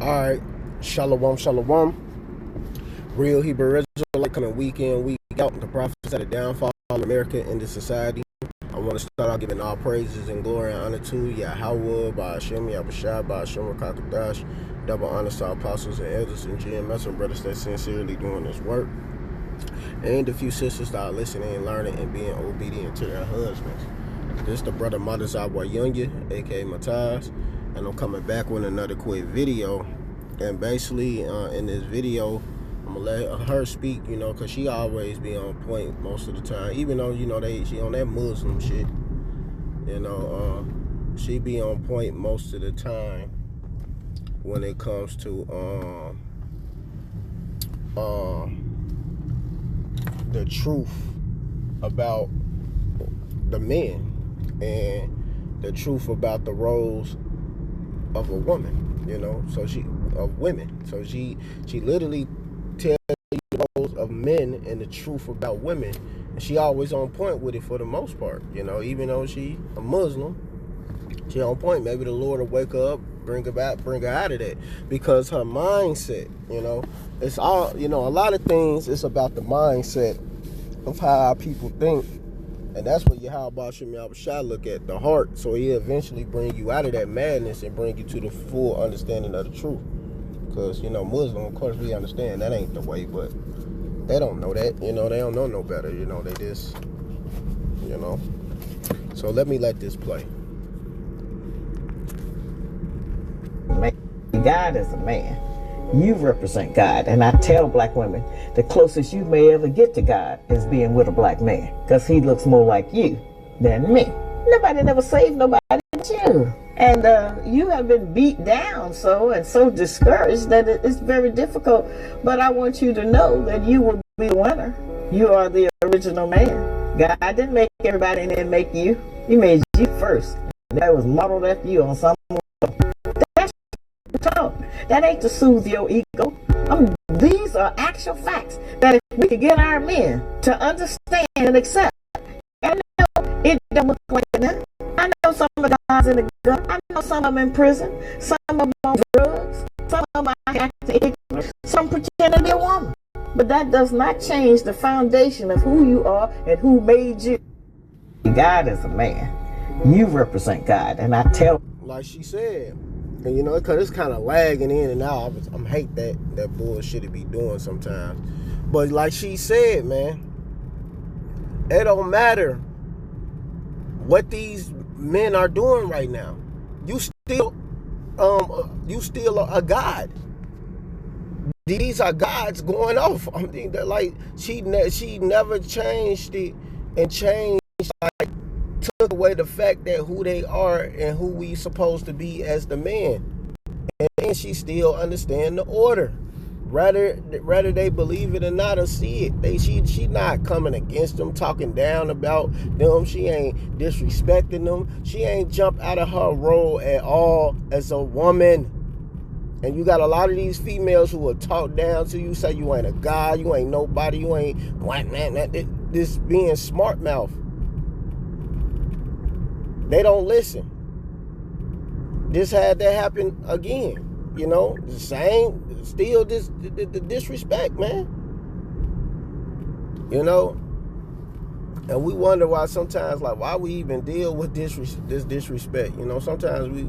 Alright, Shalom, Shalom. Real Hebrew Israelite coming week in, week out. The prophets at a downfall of America into society. I want to start out giving all praises and glory and honor to YAHAWASHI, YAHAWASHI, Rakakadash. Double honor to our apostles and elders and GMS and brothers that sincerely doing this work. And the few sisters that are listening and learning and being obedient to their husbands. This is the brother Madazab Yunya, aka Mataz, and I'm coming back with another quick video. And basically, in this video, I'm gonna let her speak, because she always be on point most of the time. Even though, she on that Muslim shit, she be on point most of the time when it comes to the truth about the men and the truth about the roles of a woman, so she literally tells you the roles of men and the truth about women, and she always on point with it for the most part, even though she a Muslim, she on point. Maybe the Lord will wake her up, bring her out of that, because her mindset, it's all, a lot of things, it's about the mindset of how our people think. And that's what YAHAWASHI look at, the heart. So he'll eventually bring you out of that madness and bring you to the full understanding of the truth. Because, Muslim, of course, we understand that ain't the way, but they don't know that. They don't know no better. They just, So let me let this play. God is a man. You represent God, and I tell black women, the closest you may ever get to God is being with a black man, because he looks more like you than me. Nobody never saved nobody but you. And you have been beat down so discouraged that it's very difficult. But I want you to know that you will be the winner. You are the original man. God didn't make everybody and then make you. He made you first. That was modeled after you on some talk. That ain't to soothe your ego. These are actual facts that if we could get our men to understand and accept, and know it don't look like that. I know some of the guys in the gun. I know some of them in prison. Some of them on drugs. Some of them are acting ignorant. Some pretend to be a woman. But that does not change the foundation of who you are and who made you. God is a man. You represent God, and I tell. Like she said. And because it's kind of lagging in and out. I'm hate that bullshit it be doing sometimes. But like she said, man, it don't matter what these men are doing right now. You still a god. These are gods going off. I mean, they're like she never changed it and changed, like, took away the fact that who they are and who we supposed to be as the man, and she still understand the order. Rather they believe it or not or see it. She not coming against them, talking down about them. She ain't disrespecting them. She ain't jump out of her role at all as a woman. And you got a lot of these females who will talk down to you, say you ain't a guy, you ain't nobody, you ain't black man. This being smart mouth. They don't listen. This had that happen again. The same, still the disrespect, man. And we wonder why sometimes, like, why we even deal with this disrespect. Sometimes we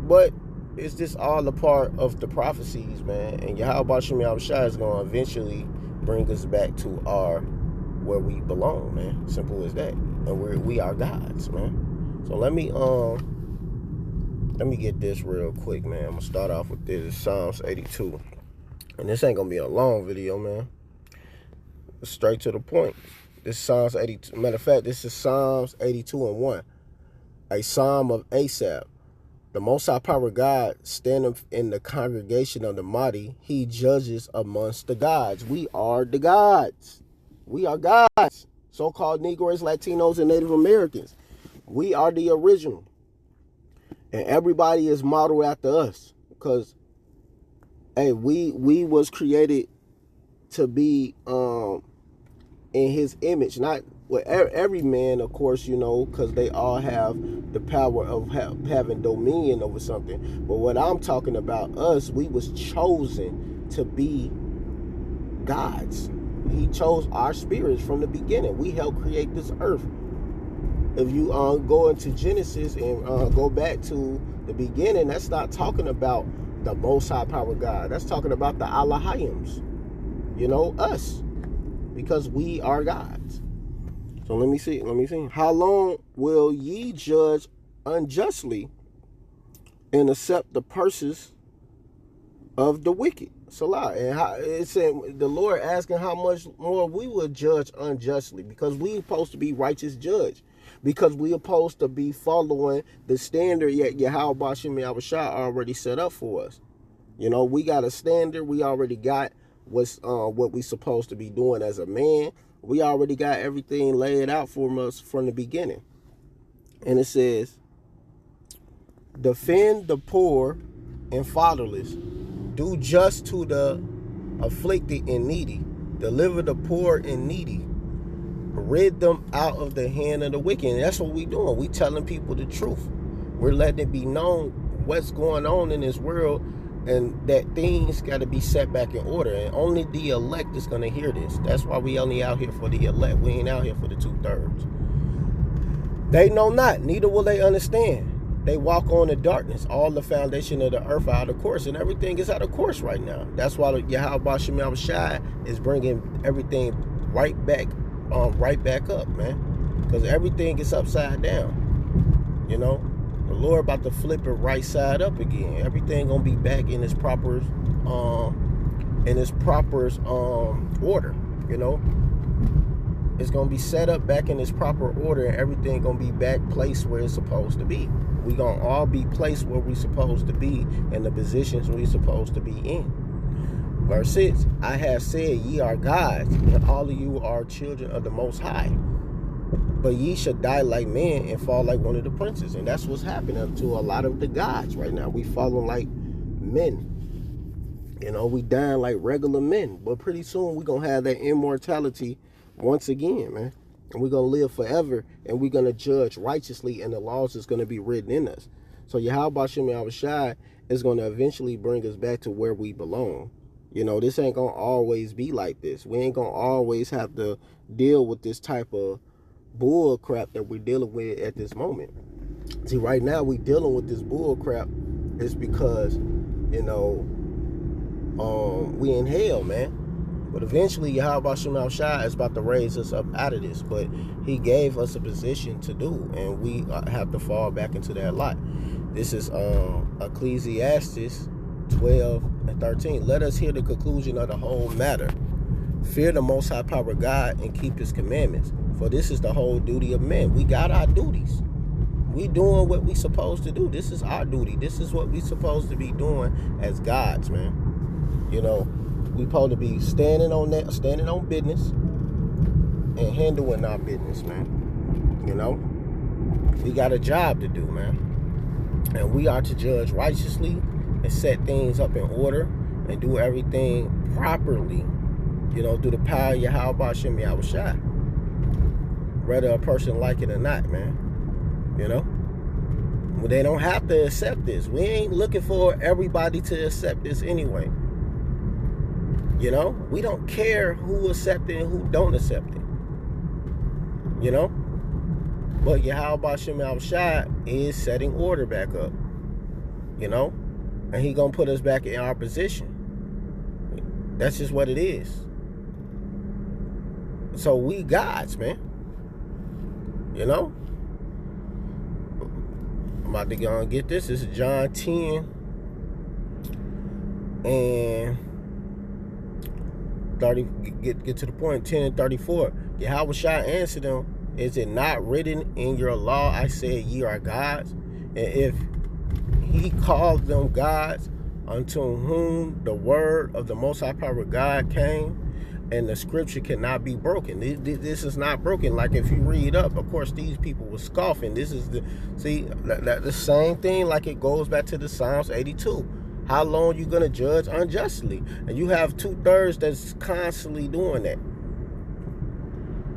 but it's just all a part of the prophecies, man. And YAHAWASHI is going to eventually bring us back to where we belong, man. Simple as that. And we are gods, man. So let me get this real quick, man. I'm gonna start off with this. It's Psalms 82. And this ain't gonna be a long video, man. Straight to the point. This is Psalms 82. Matter of fact, this is Psalms 82:1. A psalm of Asaph. The Most High Power God standing in the congregation of the mighty. He judges amongst the gods. We are the gods. We are gods. So-called Negroes, Latinos, and Native Americans. We are the original. And everybody is modeled after us. Because, hey, we was created to be in his image. Not well, every man, of course, you know, because they all have the power of having dominion over something. But what I'm talking about, us, we was chosen to be gods. He chose our spirits from the beginning. We helped create this earth. If you go into Genesis and go back to the beginning, that's not talking about the Most High Power God. That's talking about the Elohims. You know, us. Because we are gods. So let me see. How long will ye judge unjustly and accept the purses of the wicked? Salah. And it said the Lord asking how much more we will judge unjustly, because we supposed to be righteous judge, because we supposed to be following the standard yet YAHAWASHI already set up for us. You know, we got a standard. We already got what we supposed to be doing as a man. We already got everything laid out for us from the beginning. And it says, defend the poor and fatherless, do just to the afflicted and needy, deliver the poor and needy, rid them out of the hand of the wicked. And that's what we doing. We telling people the truth. We're letting it be known what's going on in this world, and that things got to be set back in order. And only the elect is going to hear this. That's why we only out here for the elect. We ain't out here for the 2/3. They know not, neither will they understand. They walk on in darkness. All the foundation of the earth are out of course, and everything is out of course right now. That's why YAHAWASHI is bringing everything right back up, man. Because everything is upside down. You know, the Lord about to flip it right side up again. Everything gonna be back in its proper order. You know, it's gonna be set up back in its proper order, and everything gonna be back placed where it's supposed to be. We gonna all be placed where we supposed to be, in the positions we supposed to be in. Verse 6, I have said ye are gods, and all of you are children of the Most High. But ye shall die like men and fall like one of the princes. And that's what's happening to a lot of the gods right now. We falling like men. You know, we dying like regular men. But pretty soon we gonna have that immortality once again, man. And we're going to live forever, and we're going to judge righteously, and the laws is going to be written in us. So YAHAWASHI is going to eventually bring us back to where we belong. You know, this ain't going to always be like this. We ain't going to always have to deal with this type of bull crap that we're dealing with at this moment. See, right now we dealing with this bull crap is because, you know, we in hell, man. But eventually, YAHAWASHI is about to raise us up out of this. But he gave us a position to do, and we have to fall back into that lot. This is Ecclesiastes 12 and 13. Let us hear the conclusion of the whole matter. Fear the Most High Power God and keep his commandments. For this is the whole duty of men. We got our duties. We doing what we supposed to do. This is our duty. This is what we supposed to be doing as gods, man. You know, we supposed to be standing on business and handling our business, man. You know, we got a job to do, man. And we are to judge righteously and set things up in order and do everything properly, you know, through the power of YAHAWASHI. Whether a person like it or not, man. You know, well, they don't have to accept this. We ain't looking for everybody to accept this anyway. You know, we don't care who accept it and who don't accept it. You know, but YAHAWASHI is setting order back up. You know, and he gonna put us back in our position. That's just what it is. So we gods, man. You know, I'm about to go and get this. This is John 10 and 30. Get to the point. 10 and 34. YAHAWASHI answered them, is it not written in your law, I said ye are gods? And if he called them gods, unto whom the word of the Most High Power God came, and the scripture cannot be broken. This is not broken. Like if you read up, of course, these people were scoffing. This is the same thing. Like it goes back to the Psalms 82. How long you gonna judge unjustly? And you have 2/3 that's constantly doing that.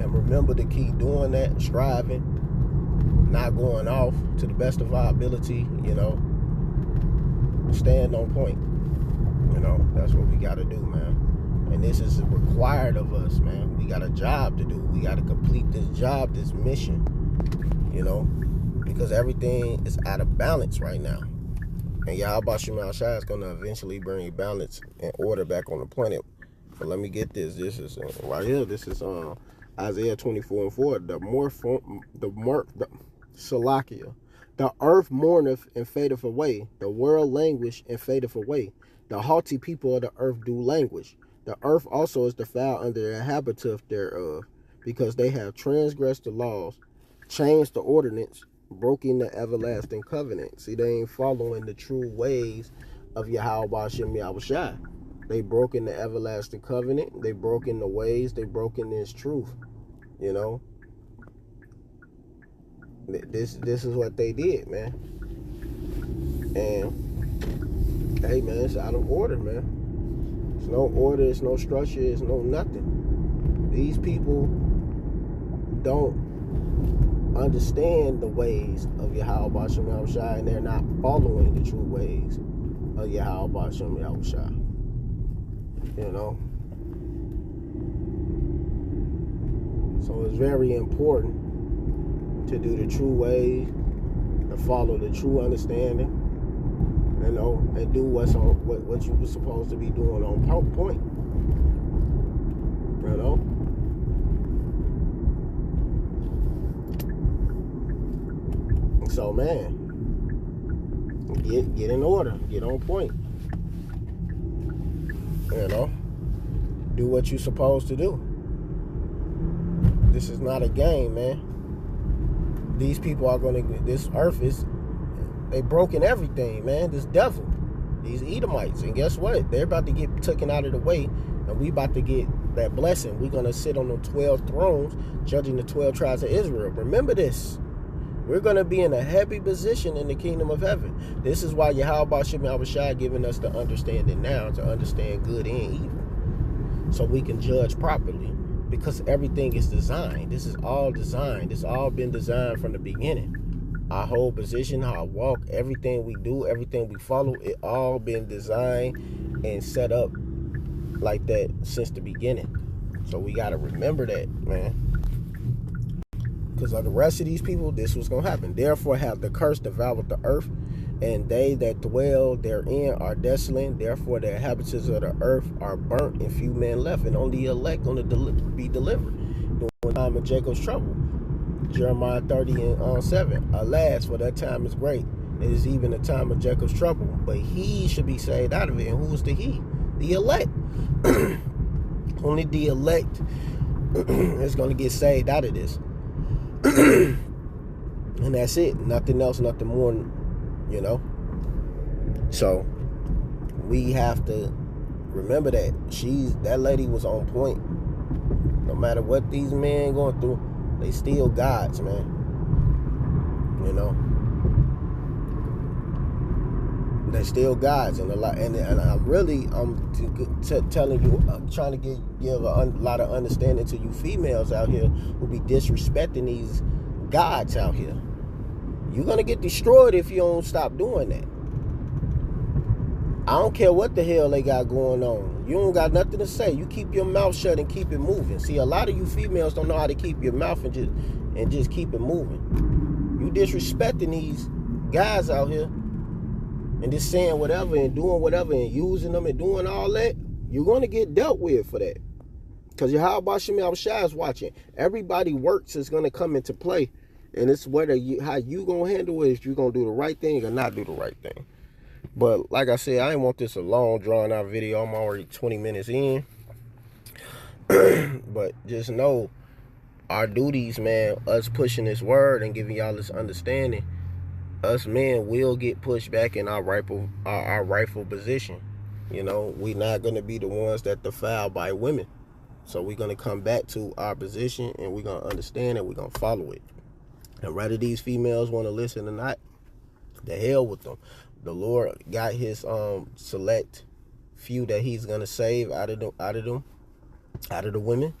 And remember to keep doing that, striving, not going off to the best of our ability, stand on point. That's what we got to do, man. And this is required of us, man. We got a job to do. We got to complete this job, this mission, because everything is out of balance right now. And YAHAWASHI is going to eventually bring balance and order back on the planet. But let me get this. This is right here. This is Isaiah 24:4. Salakia. The earth mourneth and fadeth away. The world languish and fadeth away. The haughty people of the earth do languish. The earth also is defiled under the inhabitants thereof, because they have transgressed the laws, changed the ordinance, broken the everlasting covenant. See, they ain't following the true ways of YAHAWASHI. They broken the everlasting covenant. They broken the ways. They broken this truth. This is what they did, man. And hey, man, it's out of order, man. It's no order. It's no structure. It's no nothing. These people don't understand the ways of YAHAWASHI, and they're not following the true ways of YAHAWASHI. So it's very important to do the true ways, to follow the true understanding, and do what you were supposed to be doing on point. So, man, get in order, get on point. Do what you're supposed to do. This is not a game, man. These people are this earth they broken everything, man. This devil, these Edomites, and guess what? They're about to get taken out of the way, and we about to get that blessing. We're going to sit on the 12 thrones, judging the 12 tribes of Israel. Remember this. We're going to be in a heavy position in the kingdom of heaven. This is why YAHAWASHI giving us the understanding now to understand good and evil, so we can judge properly, because everything is designed. This is all designed. It's all been designed from the beginning. Our whole position, our walk, everything we do, everything we follow, it all been designed and set up like that since the beginning. So we got to remember that, man. Because of the rest of these people, this was going to happen. Therefore have the curse devoured the earth, and they that dwell therein are desolate. Therefore the inhabitants of the earth are burnt, and few men left, and only the elect going to be delivered during the time of Jacob's trouble. Jeremiah 30:7. Alas, for that time is great. It is even the time of Jacob's trouble, but he should be saved out of it. And who is the he? The elect. Only the elect is going to get saved out of this. And that's it. Nothing else, nothing more, So we have to remember that that lady was on point. No matter what these men going through, they still gods, man. They're still gods, and I'm telling you, I'm trying to give a lot of understanding to you females out here who be disrespecting these gods out here. You're gonna get destroyed if you don't stop doing that. I don't care what the hell they got going on. You don't got nothing to say. You keep your mouth shut and keep it moving. See, a lot of you females don't know how to keep your mouth and just keep it moving. You disrespecting these guys out here and just saying whatever and doing whatever and using them and doing all that. You're going to get dealt with for that. Because YAHAWASHI is watching. Everybody works is going to come into play. And it's how you going to handle it, if you're going to do the right thing or not do the right thing. But like I said, I didn't want this a long, drawn-out video. I'm already 20 minutes in. But just know, our duties, man, us pushing this word and giving y'all this understanding, us men will get pushed back in our rightful position. We're not going to be the ones that defiled by women. So we're going to come back to our position, and we're going to understand it. We're going to follow it. And whether these females want to listen or not, the hell with them. The Lord got his select few that he's gonna save out of the women,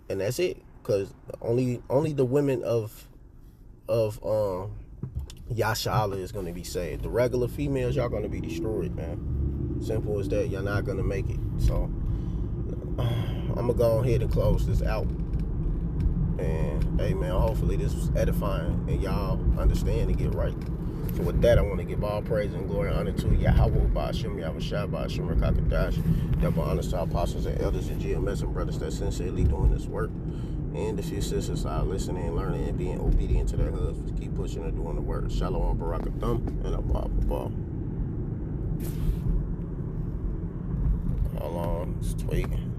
and that's it. because only the women of Yashala is going to be saved. The regular females, y'all going to be destroyed, man. Simple as that. You're not going to make it. So I'm going to go ahead and close this out. And hey, man, hopefully this was edifying and y'all understand and get right. So with that, I want to give all praise and glory and honor to YAHAWASHI, YAHAWASHI, Rakakadash. Double honors to our apostles and elders and GMS and brothers that sincerely doing this work. And the few sisters are listening, learning, and being obedient to their husbands. Keep pushing and doing the work. Shalom, Barakathum, and Abba. Hold on, it's tweaking.